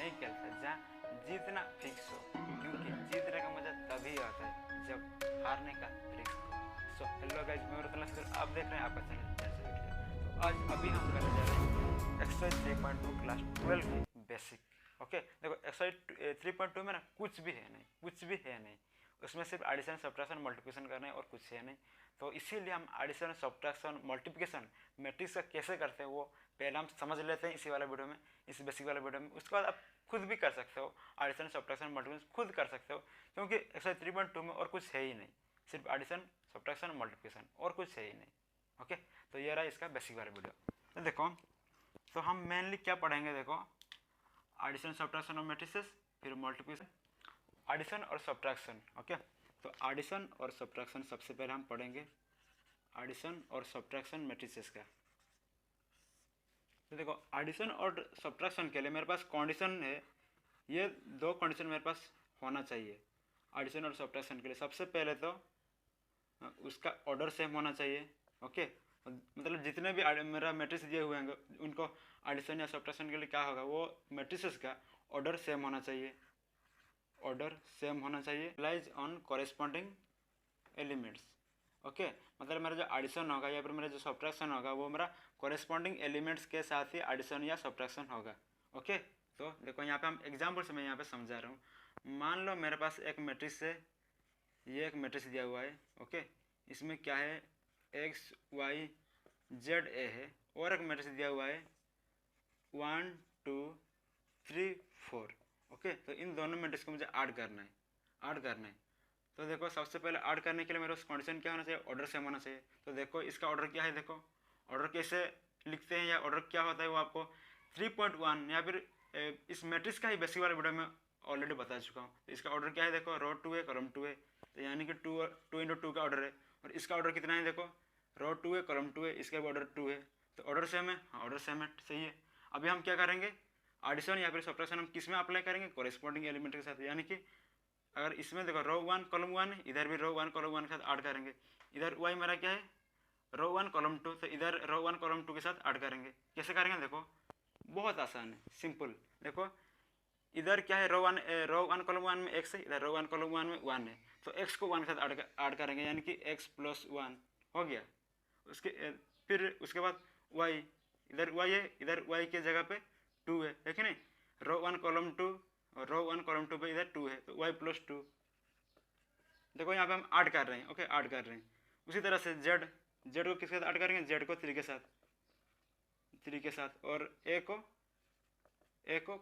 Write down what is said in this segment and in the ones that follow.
नहीं खेलता जहाँ जीतना फिक्स हो, क्योंकि जीतने का मजा तभी आता है जब हारने का रिस्क हो। सो हेलो गाइस, मैं रतन, आप देख रहे हैं आपका चैनल जैसे वीडियो। तो आज अभी हम करने जा रहे हैं एक्सरसाइज 3.2 क्लास 12 की बेसिक। ओके, देखो एक्सरसाइज 3.2 में ना कुछ भी है नहीं, कुछ भी है नहीं। उसमें सिर्फ एडिशन, सब्ट्रैक्शन, मल्टीप्लिकेशन करना है और कुछ है नहीं। तो इसीलिए हम एडिशन, सब्ट्रैक्शन, मल्टीप्लिकेशन, मैट्रिक्स का कैसे करते हैं वो पहले हम समझ लेते हैं इसी वाले वीडियो में, इस बेसिक वाले वीडियो में। उसके बाद आप खुद भी कर सकते हो एडिशन, सब्ट्रैक्शन, मल्टीप्लिकेशन खुद कर सकते हो, क्योंकि एक्सरसाइज 3.2 में और कुछ है ही नहीं, सिर्फ एडिशन, सब्ट्रैक्शन, मल्टीप्लिकेशन, और कुछ है ही नहीं। ओके, तो ये रहा इसका बेसिक वाला वीडियो। तो देखो, तो हम मेनली क्या पढ़ेंगे, देखो एडिशन, सब्ट्रैक्शन और मैट्रिसेस, फिर मल्टीप्लिकेशन, एडिशन और सब्ट्रैक्शन। ओके, तो एडिशन और सब्ट्रैक्शन सबसे पहले हम पढ़ेंगे, एडिशन और सब्ट्रैक्शन मैट्रिसेस का। तो देखो एडिशन और सब्ट्रैक्शन के लिए मेरे पास कंडीशन है, ये दो कंडीशन मेरे पास होना चाहिए एडिशन और सब्ट्रैक्शन के लिए। सबसे पहले तो उसका ऑर्डर सेम होना चाहिए। ओके, मतलब जितने भी मेरा मैट्रिक्स दिए हुए हैं उनको एडिशन या सब्ट्रैक्शन के लिए क्या होगा, वो मैट्रिसेस का ऑर्डर सेम होना चाहिए, ऑर्डर सेम होना चाहिए, lies on corresponding elements. Okay, मतलब मेरा जो एडिशन होगा या फिर मेरा जो सब्ट्रैक्शन होगा वो मेरा कॉरेस्पॉन्डिंग एलिमेंट्स के साथ ही एडिशन या सब्ट्रैक्शन होगा। ओके, तो देखो यहाँ पे हम एग्जाम्पल से मैं यहाँ पे समझा रहा हूँ। मान लो मेरे पास एक मैट्रिक्स है, ये एक मैट्रिक्स दिया हुआ है। ओके, इसमें क्या है, एक्स वाई जेड ए है, और एक मैट्रिक्स दिया हुआ है 1 2 3 4। ओके, तो इन दोनों मैट्रिक्स को मुझे ऐड करना है, ऐड करना है। तो देखो सबसे पहले ऐड करने के लिए मेरे पास कंडीशन क्या होना चाहिए, ऑर्डर सेम होना चाहिए। तो देखो इसका ऑर्डर क्या है, देखो ऑर्डर कैसे लिखते हैं या ऑर्डर क्या होता है वो आपको 3.1 या फिर इस मैट्रिक्स का ही बेसिक वाले वीडियो में ऑलरेडी बता चुका हूँ। तो इसका ऑर्डर क्या है, देखो रो 2 है, कॉलम 2 है, तो यानी कि 2 इंटू 2 का ऑर्डर है। और इसका ऑर्डर कितना है, देखो रो 2 है, कॉलम 2 है, इसका भी ऑर्डर 2 है। तो ऑर्डर सेम है, हाँ ऑर्डर सेम है, सही है। अभी हम क्या करेंगे, एडिशन या फिर सब्ट्रैक्शन हम किस में अप्लाई करेंगे, कॉरेस्पॉन्डिंग एलिमेंट के साथ। यानी कि अगर इसमें देखो रो 1 कॉलम 1 है, इधर भी रो 1 कॉलम 1 के साथ ऐड करेंगे। इधर वाई मेरा क्या है, रो 1 कॉलम 2, तो इधर रो 1 कॉलम 2 के साथ ऐड करेंगे। कैसे करेंगे, देखो बहुत आसान है, सिंपल। देखो इधर क्या है, रो वन कॉलम 1 में एक्स है, इधर रो 1 कॉलम 1 में 1 है, तो एक्स को 1 के साथ ऐड करेंगे, यानी कि एक्स प्लस 1 हो गया। फिर उसके बाद वाई, इधर वाई है, इधर वाई के जगह पे 2 है कि नहीं। रो 1 कॉलम 2 और रो 1 कॉलम 2 पे इधर 2 है, तो वाई प्लस 2। देखो यहाँ पे हम ऐड कर रहे हैं। ओके, ऐड कर रहे हैं। उसी तरह से जेड, जेड को किसके साथ ऐड करेंगे, जेड को 3 के साथ, 3 के साथ, और ए को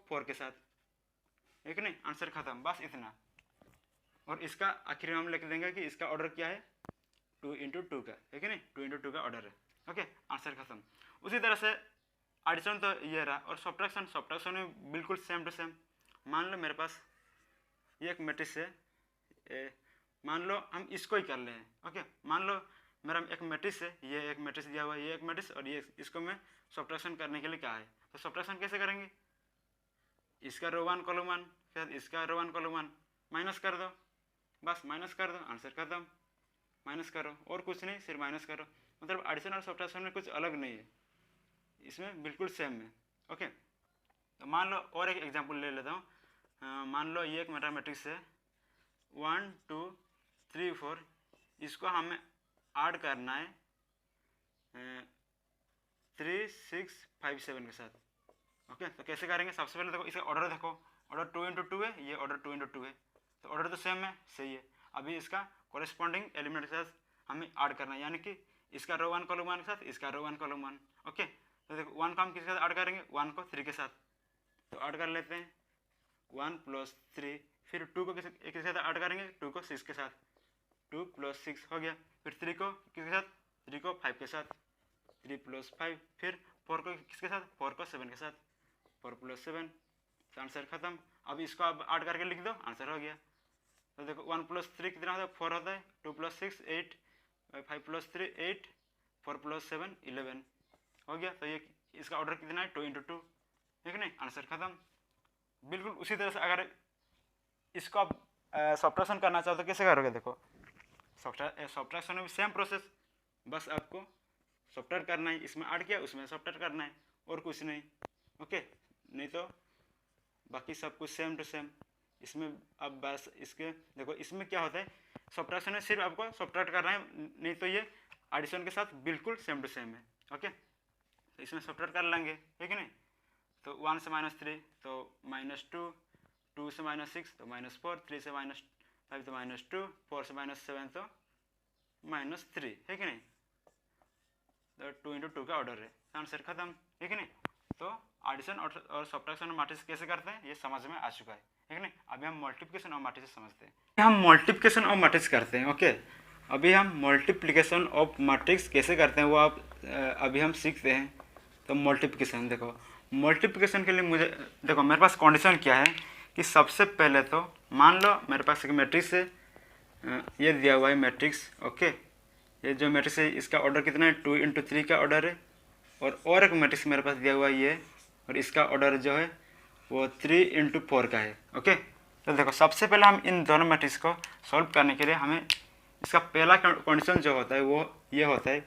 4 के साथ, है कि नहीं। आंसर खत्म, बस इतना। और इसका आखिर में हम लिख देंगे कि इसका ऑर्डर क्या है, 2 इंटू 2 का, है कि नहीं, 2 इंटू 2 का ऑर्डर है। ओके, आंसर खत्म। उसी तरह से एडिशन तो ये रहा, और सब्ट्रैक्शन, सब्ट्रैक्शन में बिल्कुल सेम टू सेम। मान लो मेरे पास ये एक मैट्रिक्स है, मान लो हम इसको ही कर ले हैं। ओके, मान लो मेरा एक मैट्रिक्स है, ये एक मैट्रिक्स दिया हुआ है, ये एक मैट्रिक्स, और ये इसको मैं सब्ट्रैक्शन करने के लिए क्या है, तो सब्ट्रैक्शन कैसे करेंगे, इसका रो 1 कॉलम 1 फिर इसका रो 1 कॉलम 1 माइनस कर दो, बस माइनस कर दो, आंसर खत्म। माइनस करो और कुछ नहीं, सिर्फ माइनस करो। मतलब एडिशन और सब्ट्रैक्शन में कुछ अलग नहीं है, इसमें बिल्कुल सेम है। ओके, तो मान लो और एक एग्जांपल ले लेता हूँ। मान लो ये एक मेरा मैट्रिक्स है 1 2 3 4, इसको हमें ऐड करना है 3 6 5 7 के साथ। ओके, तो कैसे करेंगे, सबसे पहले देखो इसका ऑर्डर देखो, ऑर्डर 2 इंटू 2 है, ये ऑर्डर 2 इंटू 2 है, तो ऑर्डर तो सेम है, सही है। अभी इसका कॉरेस्पॉन्डिंग एलिमेंट के साथ हमें ऐड करना है, यानी कि इसका रो 1 कॉलम 1 के साथ इसका रो 1 कॉलम 1। ओके, तो देखो 1 को हम किसके साथ ऐड करेंगे, 1 को 3 के साथ, तो ऐड कर लेते हैं 1 प्लस 3। फिर 2 को किसके साथ ऐड करेंगे, 2 को 6 के साथ, 2 प्लस 6 हो गया। फिर 3 को किसके साथ, 3 को 5 के साथ, 3 प्लस 5। फिर 4 को किसके साथ, 4 को 7 के साथ, 4 प्लस 7, तो आंसर खत्म। अब इसको आप ऐड करके लिख दो, आंसर हो गया। तो देखो 1 प्लस 3 कितना होता है, 4 होता है, 2 प्लस 6 8, 5 प्लस 3 8, 4 प्लस 7 11 हो गया। तो ये इसका ऑर्डर कितना है, 2 इंटू 2, ठीक है नहीं, आंसर खत्म। बिल्कुल उसी तरह से अगर इसको आप सब्ट्रैक्शन करना चाहो तो कैसे करोगे, देखो सब्ट्रैक्शन में भी सेम प्रोसेस, बस आपको सब्ट्रैक्ट करना है, इसमें ऐड किया उसमें सब्ट्रैक्ट करना है, और कुछ नहीं। ओके, नहीं तो बाकी सब कुछ सेम टू सेम। इसमें अब बस इसके देखो, इसमें क्या होता है, सब्ट्रैक्शन में सिर्फ आपको सब्ट्रैक्ट करना है, नहीं तो ये एडिशन के साथ बिल्कुल सेम टू सेम है। ओके, तो इसमें सब्ट्रैक्ट कर लेंगे, ठीक है नहीं। तो 1 से -3 तो -2, 2 से -6 तो -4, 3 से -5 तो -2, 4 से -7 तो -3, है कि नहीं। तो 2 × 2 का ऑर्डर है, आंसर खत्म, ठीक है नहीं। तो एडिशन और सब्ट्रैक्शन और मैट्रिक्स कैसे करते हैं ये समझ में आ चुका है, ठीक है नहीं। अभी हम मल्टीप्लिकेशन और मैट्रिक्स समझते हैं। हम मल्टीप्लिकेशन और मैट्रिक्स करते हैं। ओके, अभी हम मल्टीप्लिकेशन ऑफ मैट्रिक्स कैसे करते हैं वो आप अभी हम सीखते हैं। तो मल्टीप्लिकेशन देखो, मल्टीप्लिकेशन के लिए मुझे देखो मेरे पास कंडीशन क्या है कि सबसे पहले तो मान लो मेरे पास एक मैट्रिक्स है, ये दिया हुआ है मैट्रिक्स। ओके, ये जो मैट्रिक्स है इसका ऑर्डर कितना है, 2 × 3 का ऑर्डर है। और एक मैट्रिक्स मेरे पास दिया हुआ है ये, और इसका ऑर्डर जो है वो 3 × 4 का है। ओके, तो देखो सबसे पहले हम इन दोनों मैट्रिक्स को सॉल्व करने के लिए हमें इसका पहला कंडीशन जो होता है वो ये होता है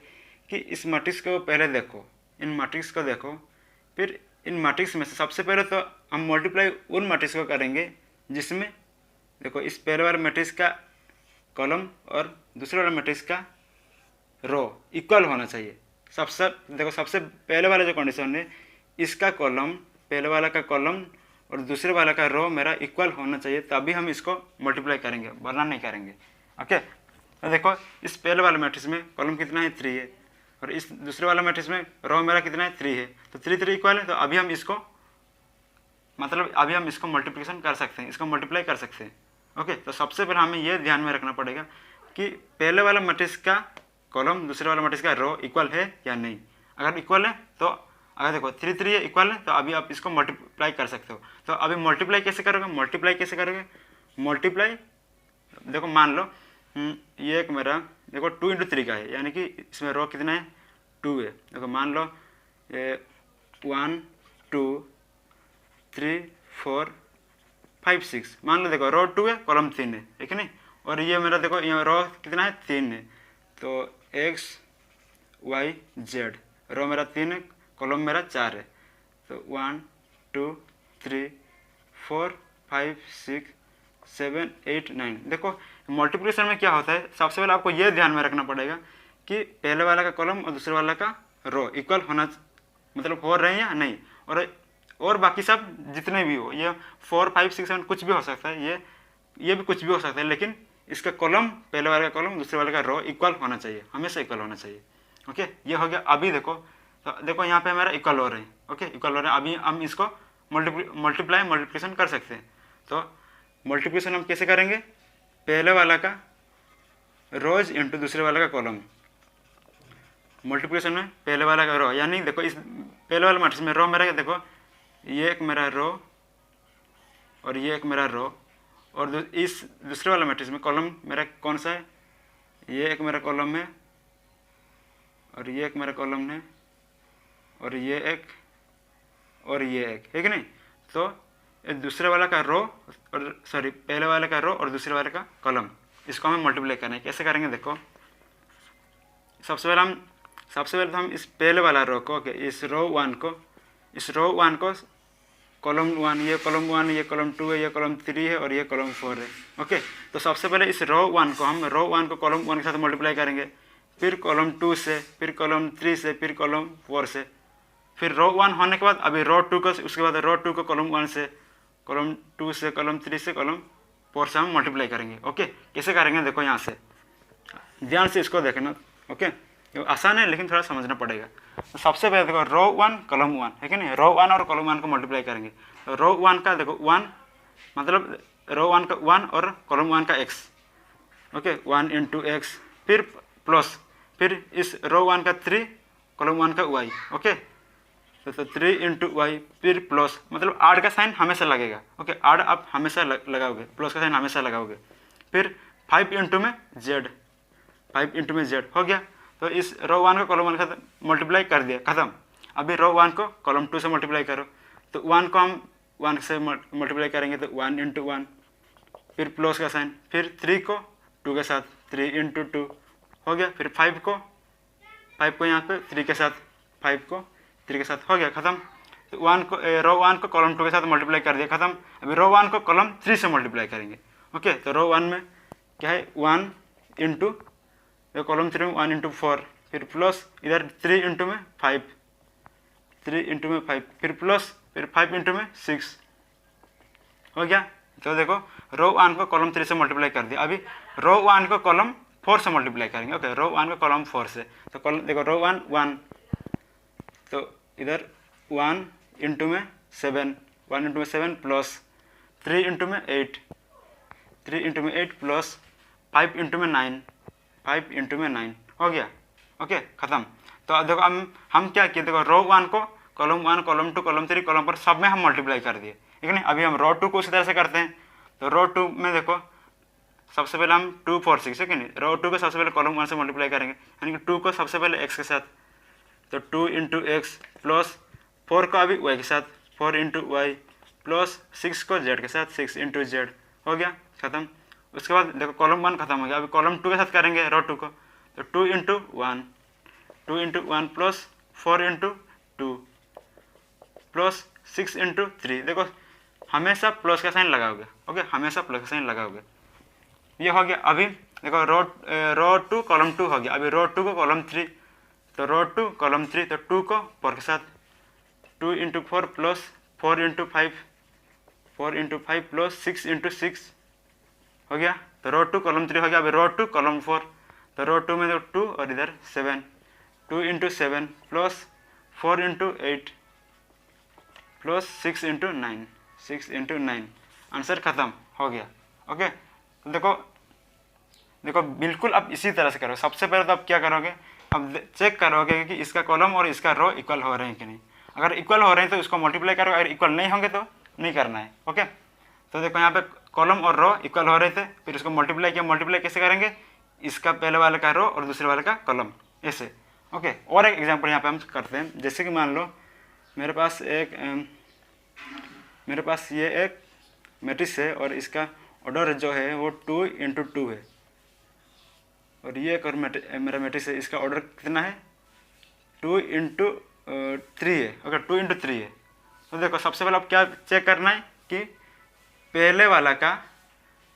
कि इस मैट्रिक्स को पहले देखो, इन मैट्रिक्स को देखो, फिर इन मैट्रिक्स में से सबसे पहले तो हम मल्टीप्लाई उन मैट्रिक्स को करेंगे जिसमें देखो इस पहले वाले मैट्रिक्स का कॉलम और दूसरे वाले मैट्रिक्स का रो इक्वल होना चाहिए। सबसे पहले वाला जो कंडीशन है, इसका कॉलम, पहले वाला का कॉलम और दूसरे वाला का रो मेरा इक्वल होना चाहिए, तभी हम इसको मल्टीप्लाई करेंगे, वरना नहीं करेंगे। ओके, तो देखो इस पहले वाले मैट्रिक्स में कॉलम कितना है, 3 है, और इस दूसरे वाला मैट्रिक्स में रो मेरा कितना है, 3 है। तो 3 इक्वल है, तो अभी हम इसको मल्टीप्लिकेशन कर सकते हैं, इसको मल्टीप्लाई कर सकते हैं। ओके, तो सबसे पहले हमें यह ध्यान में रखना पड़ेगा कि पहले वाला मैट्रिक्स का कॉलम दूसरे वाला मैट्रिक्स का रो इक्वल है या नहीं। अगर इक्वल है तो अगर देखो 3 इक्वल है तो अभी आप इसको मल्टीप्लाई कर सकते हो। तो अभी मल्टीप्लाई कैसे करोगे, मल्टीप्लाई देखो मान लो ये एक मेरा देखो 2 × 3 का है, यानी कि इसमें रो कितना है, 2 है। देखो मान लो 1 2 3 4 5 6, मान लो देखो रो 2 है, कॉलम 3 है, ठीक है नहीं। और ये मेरा देखो यहाँ रो कितना है, 3 है। तो x y z, रो मेरा 3 है, कॉलम मेरा 4 है। तो 1 2 3 4 5 6 7 8 9। देखो मल्टीप्लिकेशन में क्या होता है, सबसे पहले आपको यह ध्यान में रखना पड़ेगा कि पहले वाला का कॉलम और दूसरे वाला का रो इक्वल होना, मतलब हो रहे हैं या नहीं। और बाकी सब जितने भी हो, ये 4 5 6 7 कुछ भी हो सकता है, ये भी कुछ भी हो सकता है, लेकिन इसका कॉलम, पहले वाले का कॉलम दूसरे वाले का रो इक्वल होना चाहिए, हमेशा इक्वल होना चाहिए। ओके, ये हो गया। अभी देखो यहाँ पे हमारा इक्वल हो रहे हैं। ओके, इक्वल हो रहे हैं, अभी हम इसको मल्टीप्लिकेशन कर सकते हैं। तो मल्टीप्लिकेशन हम कैसे करेंगे, पहले वाला का रोज इंटू दूसरे वाला का कॉलम। मल्टीप्लिकेशन में पहले वाला का रो, यानी देखो इस पहले वाले मैट्रिक्स में रो मेरा देखो ये एक मेरा रो और ये एक मेरा रो, और इस दूसरे वाला मैट्रिक्स में कॉलम मेरा कौन सा है, ये एक मेरा कॉलम है और ये एक मेरा कॉलम है और ये एक और ये एक, है कि नहीं। तो दूसरे वाला का रो और सॉरी पहले वाले का रो और दूसरे वाले का कॉलम, इसको हमें मल्टीप्लाई करना है। कैसे करेंगे देखो, सबसे पहले तो हम इस पहले वाला रो को, इस रो 1 को कॉलम 1, ये कॉलम 1, ये कॉलम 2 है, ये कॉलम 3 है और ये कॉलम 4 है। ओके, तो सबसे पहले इस रो 1 को कॉलम 1 के साथ मल्टीप्लाई करेंगे, फिर कॉलम 2 से, फिर कॉलम 3 से, फिर कॉलम 4 से, फिर रो 1 होने के बाद अभी रो 2 को, उसके बाद रो 2 को कॉलम 1 से, कॉलम 2 से, कॉलम 3 से, कॉलम 4 से हम मल्टीप्लाई करेंगे। ओके, कैसे करेंगे देखो, यहाँ से ध्यान से इसको देखना। ओके, ये आसान है लेकिन थोड़ा समझना पड़ेगा। तो सबसे पहले देखो रो 1 कॉलम 1, है कि नहीं, रो 1 और कॉलम 1 को मल्टीप्लाई करेंगे। तो रो 1 का देखो 1, मतलब रो 1 का 1 और कॉलम 1 का x। ओके, 1 × x, फिर प्लस, फिर इस रो 1 का 3, कॉलम 1 का y। ओके, तो 3 × y, फिर प्लस, मतलब आड का साइन हमेशा लगेगा। ओके, आड आप हमेशा लगाओगे, प्लस का साइन हमेशा लगाओगे। फिर 5 × में z, 5 × में z हो गया। तो इस रो 1 को कॉलम 1 का मल्टीप्लाई कर दिया, खत्म। अभी रो 1 को कॉलम 2 से मल्टीप्लाई करो, तो 1 को हम 1 से मल्टीप्लाई करेंगे, तो 1 × 1, फिर प्लस का साइन, फिर 3 को 2 के साथ 3 × 2 हो गया। फिर 5 को यहाँ पे 3 के साथ, 5 को 3 के साथ हो गया, खत्म। तो रो 1 को कॉलम 2 के साथ मल्टीप्लाई कर दिया, खत्म। अभी रो 1 को कॉलम 3 से मल्टीप्लाई करेंगे। ओके, तो रो 1 में क्या है 1 इंटू कॉलम 3 में 1 इंटू 4, फिर प्लस इधर 3 इंटू में 5, 3 इंटू में 5, फिर प्लस फिर 5 इंटू में 6 हो गया। तो देखो रो 1 को कॉलम 3 से मल्टीप्लाई कर दिया। अभी रो 1 को कॉलम 4 से मल्टीप्लाई करेंगे। ओके, रो 1 को कॉलम 4 से, तो कॉलम देखो रो 1 1, तो इधर 1 इंटू में 7, 1 इंटू में 7 प्लस 3 इंटू में 8, 3 इंटू में 8 प्लस 5 इंटू में 9, 5 इंटू में 9 हो गया। ओके, खत्म। तो अब देखो हम क्या किए, देखो रो 1 को कॉलम 1 कॉलम 2 कॉलम 3 कॉलम 4 सब में हम मल्टीप्लाई कर दिए, ठीक है नहीं। अभी हम रो 2 को उसी तरह से करते हैं। तो रो 2 में देखो सबसे पहले हम 2 4 6 है कि नहीं, रो 2 को सबसे पहले कॉलम 1 से मल्टीप्लाई करेंगे, यानी कि 2 को सबसे पहले x के साथ, तो 2 इंटू एक्स प्लस 4 को अभी y के साथ, 4 इंटू वाई प्लस 6 को z के साथ, 6 इंटू जेड हो गया, खत्म। उसके बाद देखो कॉलम 1 खत्म हो गया। अभी कॉलम 2 के साथ करेंगे रो 2 को, तो 2 into 1, 2 into 1 plus 4 into 2 plus 6 into 3। देखो हमेशा प्लस का साइन लगाओगे। ओके, हमेशा प्लस का साइन लगाओगे। ये हो गया। अभी देखो रो 2 कॉलम 2 हो गया। अभी रो 2 को कॉलम 3, तो रो 2 कॉलम 3, तो 2 को 4 के साथ, 2 into 4 plus 4 into 5, 4 into 5 plus 6 into 6 हो गया। तो रो 2 कॉलम 3 हो गया। अभी रो 2 कॉलम 4, तो रो 2 में देखो 2 और इधर 7, 2 into 7 plus 4 into 8 plus 6 into 9, 6 into 9, answer खत्म हो गया। ओके, तो देखो बिल्कुल अब इसी तरह से करो। सबसे पहले तो आप क्या करोगे, अब चेक करोगे कि इसका कॉलम और इसका रो इक्वल हो रहे हैं कि नहीं। अगर इक्वल हो रहे हैं तो इसको मल्टीप्लाई करो, अगर इक्वल नहीं होंगे तो नहीं करना है। ओके, तो देखो यहाँ पे कॉलम और रो इक्वल हो रहे थे, फिर इसको मल्टीप्लाई किया। मल्टीप्लाई कैसे करेंगे, इसका पहले वाले का रो और दूसरे वाले का कॉलम, ऐसे। ओके, और एक एग्जाम्पल यहाँ पे हम करते हैं। जैसे कि मान लो मेरे पास ये एक मैट्रिक्स है और इसका ऑर्डर जो है वो 2 इंटू 2 है, और ये एक और मेरा मैट्रिक्स है, इसका ऑर्डर कितना है 2 इंटू 3 है। ओके, 2 इंटू 3 है। तो देखो सबसे पहले आप क्या चेक करना है कि पहले वाला का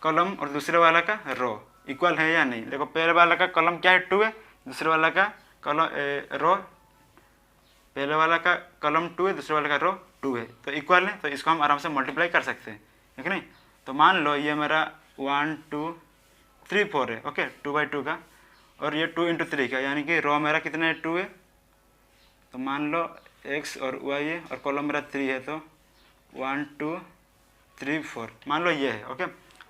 कॉलम और दूसरे वाला का रो इक्वल है या नहीं। देखो पहले वाला का कॉलम क्या है 2 है, दूसरे वाला का कॉलम रो, पहले वाला का कॉलम 2 है, दूसरे वाले का रो 2 है, तो इक्वल है। तो इसको हम आराम से मल्टीप्लाई कर सकते हैं, ठीक है नहीं। तो मान लो ये मेरा 1 2 3 4 है। ओके, 2/2 का, और ये 2 इंटू 3 का, यानी कि रो मेरा कितना है 2 है, तो मान लो x और y है, और कॉलम मेरा 3 है, तो 1 2 3 4 मान लो ये है। ओके,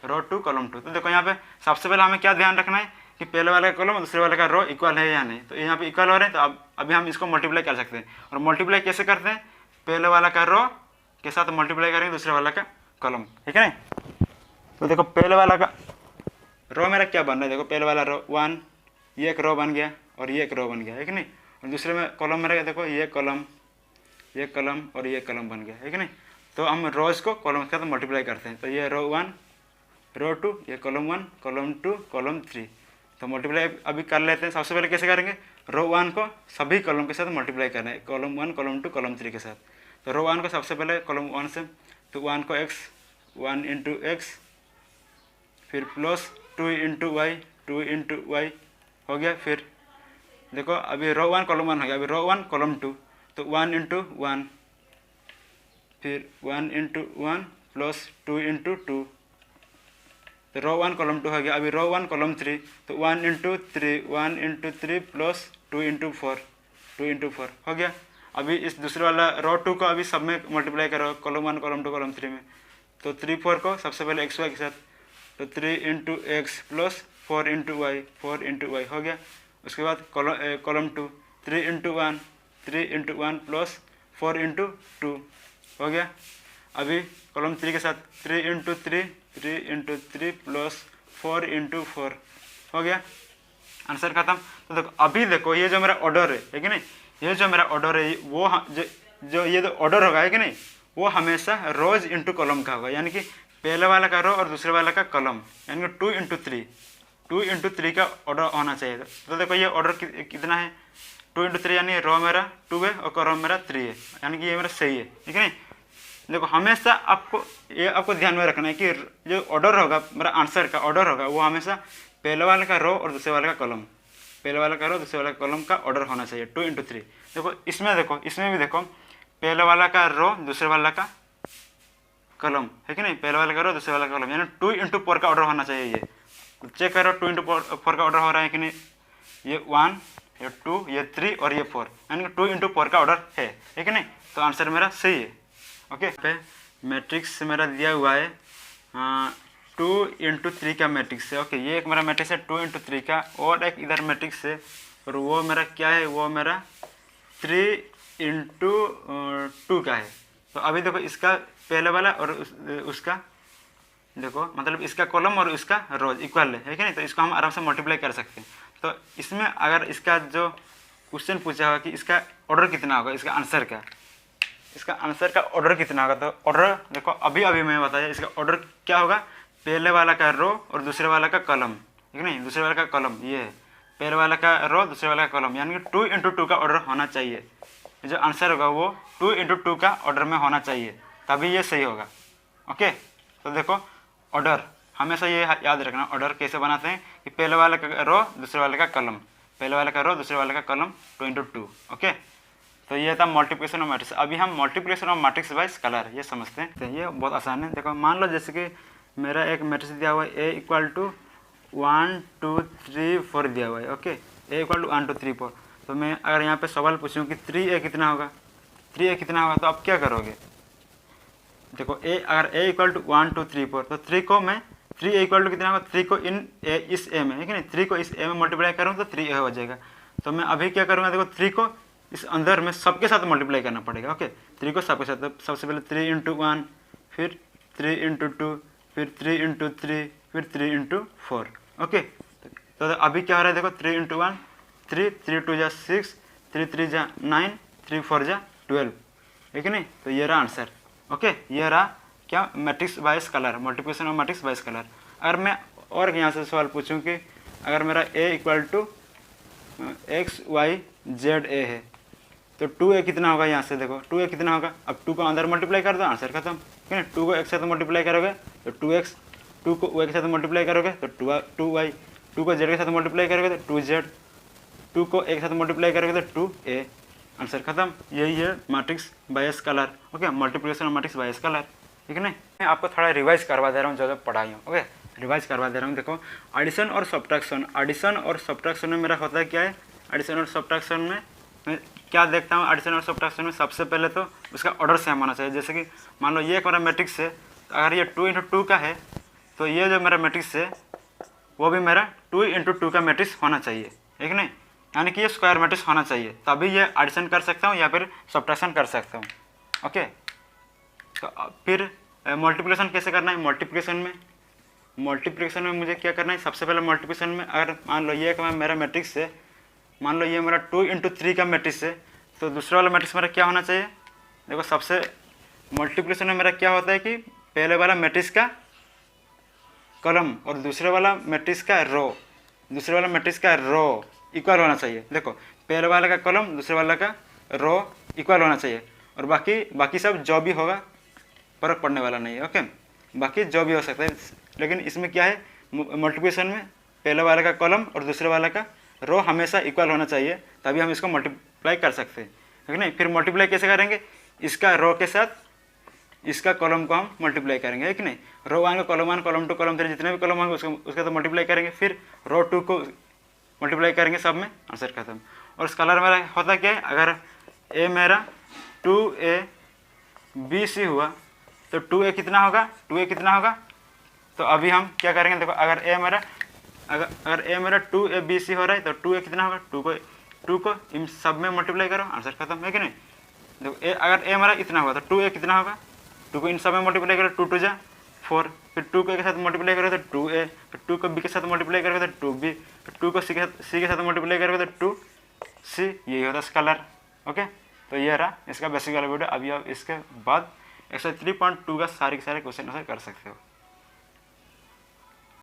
रो 2 कॉलम 2। तो देखो यहाँ पे सबसे पहले हमें क्या ध्यान रखना है कि पहले वाले का कॉलम और दूसरे वाले का रो इक्वल है या नहीं। तो यहाँ पे इक्वल हो रहे हैं, तो अब अभी हम इसको मल्टीप्लाई कर सकते हैं। और मल्टीप्लाई कैसे करते हैं, पहले वाला का रो के साथ मल्टीप्लाई करेंगे दूसरे वाला का कॉलम, ठीक है नहीं। तो देखो पहले वाला का रो मेरा क्या बन रहा है, देखो पहले वाला रो 1, ये एक रो बन गया और ये एक रो बन गया है कि नहीं। और दूसरे में कॉलम मेरा देखो ये कॉलम और ये कॉलम बन गया है कि नहीं। तो हम रोज को कॉलम के साथ मल्टीप्लाई करते हैं। तो ये रो 1 रो 2, ये कॉलम 1 कॉलम 2 कॉलम 3, तो मल्टीप्लाई अभी कर लेते हैं। सबसे पहले कैसे करेंगे, रो 1 को सभी कॉलम के साथ मल्टीप्लाई करना है, कॉलम 1 कॉलम 2 कॉलम 3 के साथ। तो रो 1 को सबसे पहले कॉलम 1 से, तो 1 को x, 1 इंटू एक्स, फिर plus 2 into y, 2 into y हो गया। फिर देखो अभी रो 1 कॉलम 1 हो गया। अभी रो 1 कॉलम 2, तो 1 इंटू 1, फिर 1 इंटू 1 प्लस 2 इंटू 2, तो रो 1 कॉलम 2 हो गया। अभी रो 1 कॉलम 3, तो 1 इंटू 3 प्लस 2 इंटू 4 हो गया। अभी इस दूसरे वाला रो 2 को अभी सब में मल्टीप्लाई करो, कॉलम 1 कॉलम 2 कॉलम 3 में, तो 3 4 को सबसे पहले x y के साथ, तो 3 into x plus 4 into y हो गया। उसके बाद कॉलम 2 3 इंटू 1 प्लस 4 इंटू 2 हो गया। अभी कॉलम 3 के साथ 3 इंटू 3 प्लस 4 इंटू 4 हो गया, आंसर खत्म। तो देखो अभी देखो ये जो मेरा ऑर्डर है कि नहीं, ये जो मेरा ऑर्डर है वो जो ये जो ऑर्डर होगा है कि नहीं, वो हमेशा रोज इंटू कॉलम का होगा, यानी कि पहले वाला का रो और दूसरे वाला का कॉलम, यानी कि 2 इंटू 3 का ऑर्डर होना चाहिए। तो देखो ये ऑर्डर कितना है 2 × 3 यानी रो मेरा 2 है और कॉलम मेरा 3 है, यानी कि ये मेरा सही है, ठीक है नहीं। देखो हमेशा आपको ध्यान में रखना है कि जो ऑर्डर होगा मेरा आंसर का ऑर्डर होगा वो हमेशा पहले वाले का रो और दूसरे वाले का कॉलम, पहले वाले का रो दूसरे वाले का कॉलम का ऑर्डर होना चाहिए 2 × 3। देखो इसमें भी देखो पहले वाला का रो दूसरे वाला का कॉलम है कि नहीं, पहले वाला का रो दूसरे वाला का कॉलम, यानी 2 × 4 का ऑर्डर होना चाहिए। ये चेक करो 2 × 4 का ऑर्डर हो रहा है कि नहीं, ये 1 ये 2 ये 3 और ये 4, यानी कि 2 × 4 का ऑर्डर है कि नहीं, तो आंसर मेरा सही है। ओके, पे मैट्रिक्स मेरा दिया हुआ है 2 × 3 का मैट्रिक्स है। ओके, ये एक मेरा मैट्रिक्स है 2 × 3 का, और एक इधर मैट्रिक्स है और वो मेरा क्या है, वो मेरा 3 × 2 का है। तो अभी देखो इसका पहले वाला और उसका देखो मतलब इसका कॉलम और इसका रो इक्वल है कि नहीं, तो इसको हम आराम से मल्टीप्लाई कर सकते हैं। तो इसमें अगर इसका जो क्वेश्चन पूछा होगा कि इसका ऑर्डर कितना होगा, इसका आंसर का ऑर्डर कितना होगा, तो ऑर्डर देखो अभी मैं बताया इसका ऑर्डर क्या होगा, पहले वाला का रो और दूसरे वाला का कॉलम, ठीक नहीं, दूसरे वाला का कॉलम ये है, पहले वाला का रो दूसरे वाला का कॉलम, यानी कि 2 × 2 का ऑर्डर होना चाहिए। जो आंसर होगा वो 2 × 2 का ऑर्डर में होना चाहिए, तभी ये सही होगा। ओके, तो देखो ऑर्डर हमेशा ये याद रखना, ऑर्डर कैसे बनाते हैं कि पहले वाले का रो दूसरे वाले का कॉलम, पहले वाले का रो दूसरे वाले का कॉलम 2 × 2। ओके, तो ये था मल्टीप्लिकेशन ऑफ मैट्रिक्स। अभी हम multiplication of matrix bye scalar ये समझते हैं। तो ये बहुत आसान है। देखो मान लो जैसे कि मेरा एक मैट्रिक्स दिया हुआ है A = 1 2 3 4 दिया हुआ है। Okay, A = 1 2 3 4। तो मैं अगर यहाँ पे सवाल पूछूँ कि 3A कितना होगा, 3A कितना होगा, तो आप क्या करोगे, देखो अगर A = 1 2 3 4, तो 3 को मैं 3A = कितना होगा, 3 को इस A में है कि नहीं, 3 को इस A में मल्टीप्लाई करूँ तो 3A हो जाएगा। तो मैं अभी क्या करूँगा, देखो 3 को इस अंदर में सबके साथ मल्टीप्लाई करना पड़ेगा। ओके, 3 को सबके साथ, तो सबसे पहले 3 × 1, फिर 3 × 2, फिर 3 × 3, फिर 3 × 4। ओके, तो अभी क्या हो रहा है, देखो 3 × 1 3, 3 2 = 6, 3 3 = 9, 3 4 = 12, है कि नहीं। तो ये रहा आंसर। ओके, ये रहा क्या, matrix bye scalar, multiplication of matrix bye scalar. अगर मैं और यहाँ से सवाल पूछूँ कि अगर मेरा A = x y z a है, तो 2A कितना होगा, यहाँ से देखो 2A कितना होगा, अब 2 को अंदर मल्टीप्लाई कर दो, आंसर खत्म, ठीक है। 2 को x के साथ मल्टीप्लाई करोगे तो 2x, 2 को y के साथ मल्टीप्लाई करोगे तो 2y, 2 को z के साथ मल्टीप्लाई करोगे तो 2z, 2 को a के साथ मल्टीप्लाई करोगे तो 2a, आंसर खत्म। यही है matrix bye scalar. Okay, multiplication of matrix bye scalar, ठीक है। मैं आपको थोड़ा रिवाइज करवा दे रहा हूँ जो पढ़ाई हूँ। ओके, रिवाइज करवा दे रहा हूँ। देखो एडिशन और सब्ट्रैक्शन में मेरा होता है क्या है, एडिशन और सब्ट्रैक्शन में मैं क्या देखता हूँ, एडिशन और सब्ट्रैक्शन में सबसे पहले तो उसका ऑर्डर सेम होना चाहिए। जैसे कि मान लो ये एक मेरा मैट्रिक्स है, तो अगर ये 2 × 2 का है, तो ये जो मेरा मैट्रिक्स है वो भी मेरा 2 × 2 का मैट्रिक्स होना चाहिए, ठीक नहीं, यानी कि ये स्क्वायर मैट्रिक्स होना चाहिए, तभी ये एडिशन कर सकता हूँ या फिर सब्ट्रैक्शन कर सकता हूँ। ओके, तो फिर मल्टीप्लिकेशन कैसे करना है, मल्टीप्लिकेशन में मुझे क्या करना है, सबसे पहले मल्टीप्लिकेशन में अगर मान लो ये मेरा मैट्रिक्स है, मान लो ये मेरा 2 × 3 का मैट्रिक्स है, तो दूसरा वाला मैट्रिक्स मेरा क्या होना चाहिए, देखो सबसे मल्टीप्लिकेशन में मेरा क्या होता है कि पहले वाला मैट्रिक्स का कॉलम और दूसरे वाला मैट्रिक्स का रो इक्वल होना चाहिए। देखो पहले वाले का कॉलम दूसरे वाला का रो इक्वल होना चाहिए, और बाकी सब जो भी होगा फर्क पड़ने वाला नहीं है। ओके, बाकी जो भी हो सकता है, लेकिन इसमें क्या है, मल्टीप्लिकेशन में पहले वाले का कॉलम और दूसरे वाले का रो हमेशा इक्वल होना चाहिए, तभी हम इसको मल्टीप्लाई कर सकते हैं, ठीक नहीं। फिर मल्टीप्लाई कैसे करेंगे, इसका रो के साथ इसका कॉलम को हम मल्टीप्लाई करेंगे, है कि नहीं। रो 1 का कॉलम 1, कॉलम 2, कॉलम 3 जितने भी कॉलम होंगे उसका तो मल्टीप्लाई करेंगे, फिर रो 2 को मल्टीप्लाई करेंगे, सब में आंसर खत्म। और स्केलर मेरा होता क्या है, अगर ए मेरा 2a b c हुआ तो 2a कितना होगा, तो अभी हम क्या करेंगे, देखो अगर a मेरा 2a b c हो रहा है तो 2a कितना होगा, 2 को इन सब में मल्टीप्लाई करो, आंसर खत्म, है कि नहीं। देखो अगर a मेरा इतना होगा तो 2a कितना होगा, 2 को इन सब में मल्टीप्लाई करो, 2 2 = 4, फिर 2 को a के साथ मल्टीप्लाई करोगे तो 2a, फिर 2 को b के साथ मल्टीप्लाई करोगे तो 2b, फिर 2 को c के साथ मल्टीप्लाई करोगे तो 2c, यही होता है स्केलर। ओके, तो ये रहा इसका बेसिक वाला वीडियो। अभी आप इसके बाद एक्सरसाइज 3.2 का सारे के सारे क्वेश्चन आंसर कर सकते हो।